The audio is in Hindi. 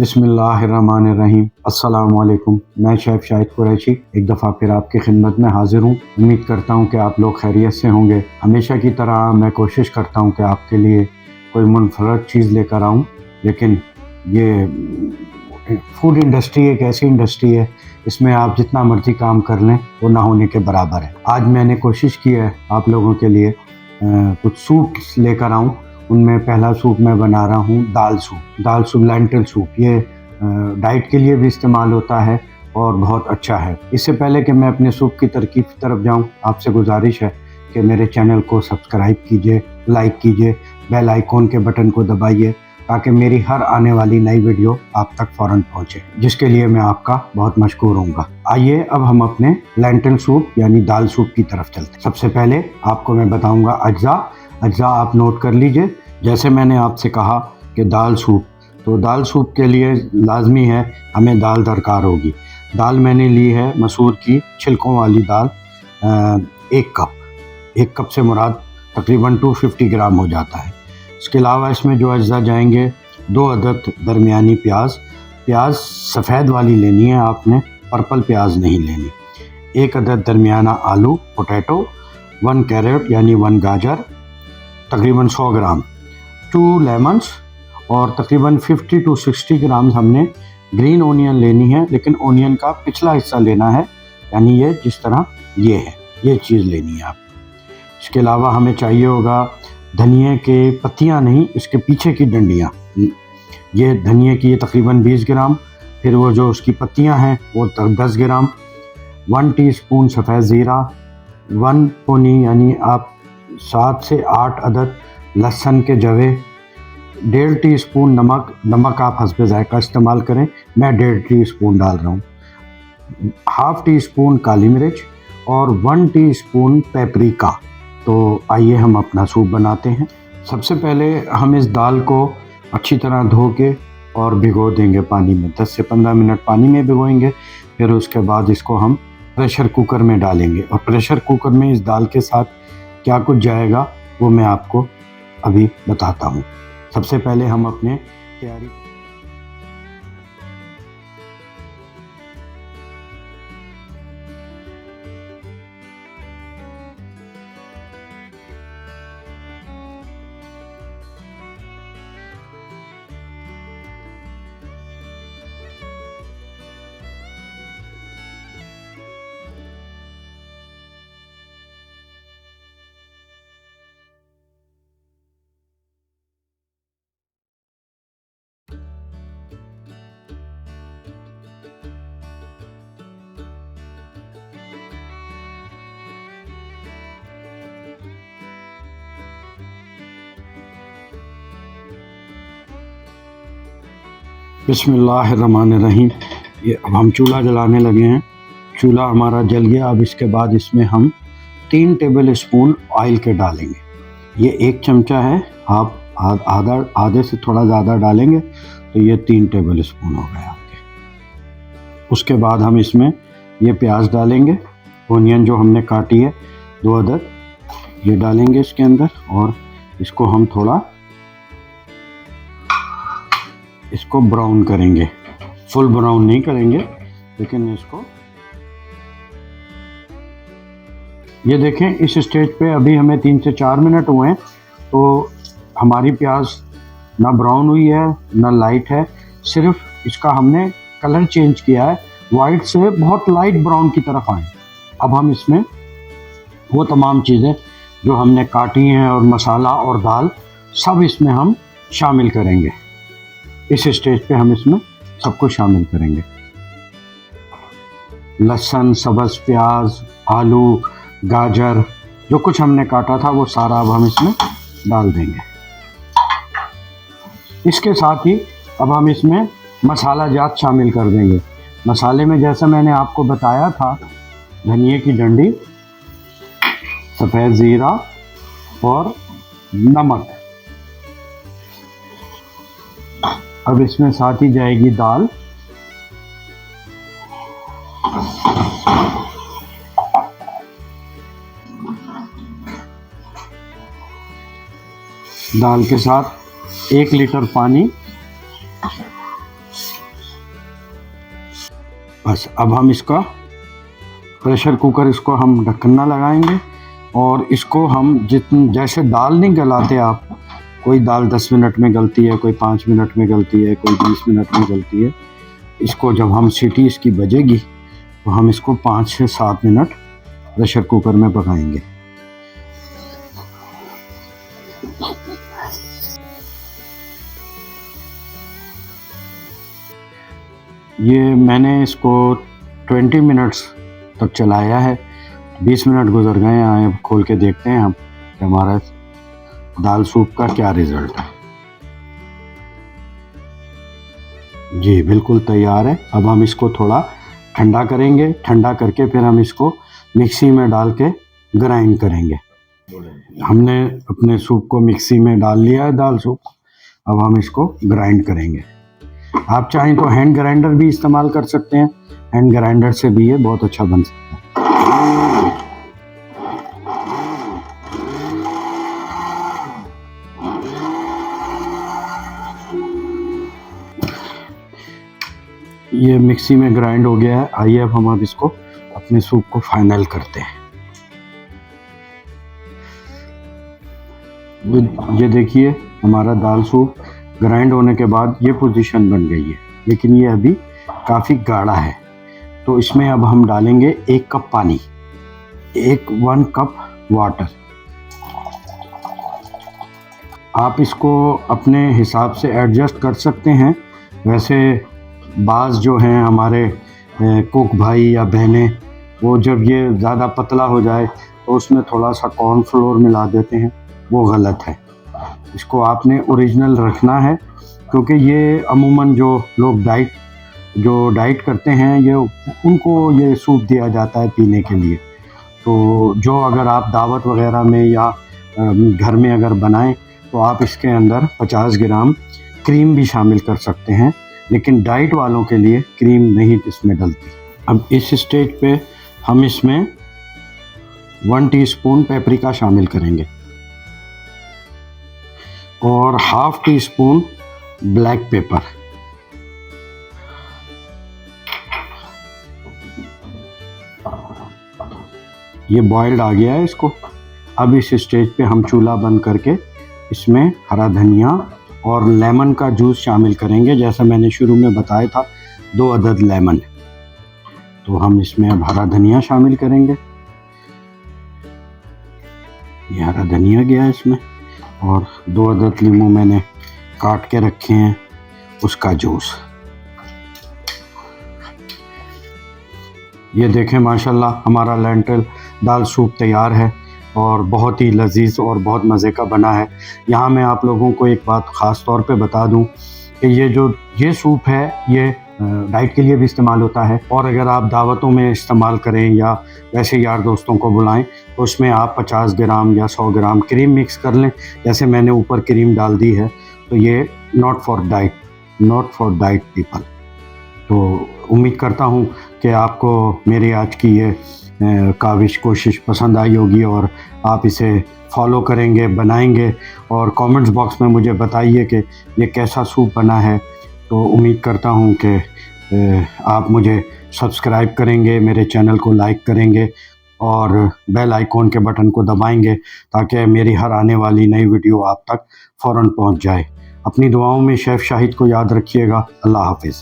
बिस्मिल्लाहिर्रहमानिर्रहीम। अस्सलाम वालेकुम। मैं शेफ़ शाहिद कुरैशी एक दफ़ा फिर आपकी खिदमत में हाज़िर हूँ। उम्मीद करता हूँ कि आप लोग खैरियत से होंगे। हमेशा की तरह मैं कोशिश करता हूँ कि आपके लिए कोई मुनफ़रद चीज़ लेकर आऊँ, लेकिन ये फूड इंडस्ट्री एक ऐसी इंडस्ट्री है, इसमें आप जितना मर्ज़ी काम कर लें वो ना होने के बराबर है। आज मैंने कोशिश की है आप लोगों के लिए कुछ सूप लेकर आऊँ। उनमें पहला सूप मैं बना रहा हूँ दाल सूप लेंटिल सूप। ये डाइट के लिए भी इस्तेमाल होता है और बहुत अच्छा है। इससे पहले कि मैं अपने सूप की तरकीब की तरफ जाऊँ, आपसे गुजारिश है कि मेरे चैनल को सब्सक्राइब कीजिए, लाइक कीजिए, बेल आइकॉन के बटन को दबाइए ताकि मेरी हर आने वाली नई वीडियो आप तक फ़ौरन पहुँचे, जिसके लिए मैं आपका बहुत मशकूर हूँगा। आइए अब हम अपने लेंटिल सूप यानी दाल सूप की तरफ चलते हैं। सबसे पहले आपको मैं बताऊँगा अज्जा आप नोट कर लीजिए। जैसे मैंने आपसे कहा कि दाल सूप, तो दाल सूप के लिए लाजमी है हमें दाल दरकार होगी। दाल मैंने ली है मसूर की छिलकों वाली दाल, 1 कप से मुराद तकरीबन 250 ग्राम हो जाता है। इसके अलावा इसमें जो अज्जा जाएंगे, 2 अदद दरमियानी प्याज सफ़ेद वाली लेनी है आपने, पर्पल प्याज नहीं लेनी। 1 अदद दरमियाना आलू पोटैटो, 1 कैरेट यानी 1 गाजर, तकरीबन 100 ग्राम, 2 लेमन्स और तकरीबन 50 to 60 ग्राम हमने ग्रीन ओनियन लेनी है, लेकिन ओनियन का पिछला हिस्सा लेना है, यानी ये जिस तरह ये है, ये चीज़ लेनी है आप। इसके अलावा हमें चाहिए होगा धनिए के पत्तियां नहीं, इसके पीछे की डंडियाँ। ये धनिए की ये तकरीबन 20 ग्राम, फिर वो जो उसकी पत्तियां हैं वो 10 ग्राम, 1 टीस्पून सफ़ेद ज़ीरा, 1 पोनी यानी आप 7 से 8 अदद लहसुन के जवे, 1.5 टीस्पून नमक आप हस्बे ज़ायक़ा इस्तेमाल करें, मैं 1.5 टीस्पून डाल रहा हूँ, ½ टीस्पून काली मिर्च और 1 टीस्पून पेपरिका। तो आइए हम अपना सूप बनाते हैं। सबसे पहले हम इस दाल को अच्छी तरह धो के और भिगो देंगे पानी में, 10 से 15 मिनट पानी में भिगोएंगे। फिर उसके बाद इसको हम प्रेशर कुकर में डालेंगे और प्रेशर कुकर में इस दाल के साथ क्या कुछ जाएगा वो मैं आपको अभी बताता हूँ। सबसे पहले हम अपने तैयारी बिस्मिल्लाहिर्रहमानिर्रहीम। ये अब हम चूल्हा जलाने लगे हैं। चूल्हा हमारा जल गया। अब इसके बाद इसमें हम 3 टेबल स्पून ऑयल के डालेंगे। ये 1 चमचा है, आप आधे से थोड़ा ज़्यादा डालेंगे तो ये 3 टेबल स्पून हो गए आपके। उसके बाद हम इसमें ये प्याज डालेंगे, ओनियन जो हमने काटी है 2 अदद, ये डालेंगे इसके अंदर और इसको हम थोड़ा इसको ब्राउन करेंगे। फुल ब्राउन नहीं करेंगे, लेकिन इसको ये देखें इस स्टेज पे अभी हमें 3 से 4 मिनट हुए हैं, तो हमारी प्याज ना ब्राउन हुई है ना लाइट है, सिर्फ इसका हमने कलर चेंज किया है, वाइट से बहुत लाइट ब्राउन की तरफ आए। अब हम इसमें वो तमाम चीज़ें जो हमने काटी हैं और मसाला और दाल सब इसमें हम शामिल करेंगे। इस स्टेज पे हम इसमें सब कुछ शामिल करेंगे। लहसुन, सब्ज़ प्याज, आलू, गाजर, जो कुछ हमने काटा था वो सारा अब हम इसमें डाल देंगे। इसके साथ ही अब हम इसमें मसाला जात शामिल कर देंगे। मसाले में जैसा मैंने आपको बताया था, धनिए की डंडी, सफ़ेद ज़ीरा और नमक। अब इसमें साथ ही जाएगी दाल, दाल के साथ 1 लीटर पानी, बस अब हम इसका प्रेशर कुकर, इसको हम ढक्कन ना लगाएंगे और इसको हम जैसे दाल नहीं गलाते आप, कोई दाल 10 मिनट में गलती है, कोई 5 मिनट में गलती है, कोई 20 मिनट में गलती है। इसको जब हम सीटी इसकी बजेगी तो हम इसको 5 से 7 मिनट प्रेशर कुकर में पकाएंगे। ये मैंने इसको 20 मिनट्स तक चलाया है। 20 मिनट गुजर गए हैं, अब खोल के देखते हैं हम कि हमारा दाल सूप का क्या रिज़ल्ट है। जी बिल्कुल तैयार है। अब हम इसको थोड़ा ठंडा करेंगे, ठंडा करके फिर हम इसको मिक्सी में डाल के ग्राइंड करेंगे। हमने अपने सूप को मिक्सी में डाल लिया है, दाल सूप। अब हम इसको ग्राइंड करेंगे। आप चाहें तो हैंड ग्राइंडर भी इस्तेमाल कर सकते हैं, हैंड ग्राइंडर से भी ये बहुत अच्छा बन सकता है। ये मिक्सी में ग्राइंड हो गया है। आइए अब हम इसको अपने सूप को फाइनल करते हैं। ये देखिए हमारा दाल सूप ग्राइंड होने के बाद ये पोजीशन बन गई है, लेकिन ये अभी काफ़ी गाढ़ा है। तो इसमें अब हम डालेंगे 1 कप पानी, 1 कप वाटर। आप इसको अपने हिसाब से एडजस्ट कर सकते हैं। वैसे बाज़ जो हैं हमारे कुक भाई या बहनें, वो जब ये ज़्यादा पतला हो जाए तो उसमें थोड़ा सा कॉर्नफ्लोर मिला देते हैं, वो गलत है। इसको आपने ओरिजिनल रखना है, क्योंकि ये अमूमन जो लोग डाइट करते हैं, ये उनको ये सूप दिया जाता है पीने के लिए। तो जो अगर आप दावत वगैरह में या घर में अगर बनाएं तो आप इसके अंदर 50 ग्राम क्रीम भी शामिल कर सकते हैं, लेकिन डाइट वालों के लिए क्रीम नहीं इसमें डलती। अब इस स्टेज पे हम इसमें 1 टीस्पून पेपरिका शामिल करेंगे और ½ टीस्पून ब्लैक पेपर। ये बॉइल्ड आ गया है इसको। अब इस स्टेज पे हम चूल्हा बंद करके इसमें हरा धनिया और लेमन का जूस शामिल करेंगे। जैसा मैंने शुरू में बताया था, 2 अदद लेमन। तो हम इसमें अब हरा धनिया शामिल करेंगे। ये हरा धनिया गया इसमें, और 2 अदद नींबू मैंने काट के रखे हैं, उसका जूस। ये देखें माशाल्लाह हमारा लेंटिल दाल सूप तैयार है और बहुत ही लजीज और बहुत मज़े का बना है। यहाँ मैं आप लोगों को एक बात ख़ास तौर पे बता दूँ कि ये सूप है, ये डाइट के लिए भी इस्तेमाल होता है, और अगर आप दावतों में इस्तेमाल करें या वैसे यार दोस्तों को बुलाएं तो उसमें आप 50 ग्राम या 100 ग्राम क्रीम मिक्स कर लें। जैसे मैंने ऊपर क्रीम डाल दी है, तो ये नॉट फॉर डाइट पीपल। तो उम्मीद करता हूँ कि आपको मेरी आज की ये काविश कोशिश पसंद आई होगी और आप इसे फॉलो करेंगे, बनाएंगे, और कमेंट्स बॉक्स में मुझे बताइए कि ये कैसा सूप बना है। तो उम्मीद करता हूँ कि आप मुझे सब्सक्राइब करेंगे, मेरे चैनल को लाइक करेंगे और बेल आइकॉन के बटन को दबाएंगे, ताकि मेरी हर आने वाली नई वीडियो आप तक फ़ौरन पहुँच जाए। अपनी दुआओं में शेफ़ शाहिद को याद रखिएगा। अल्लाह हाफ़िज़।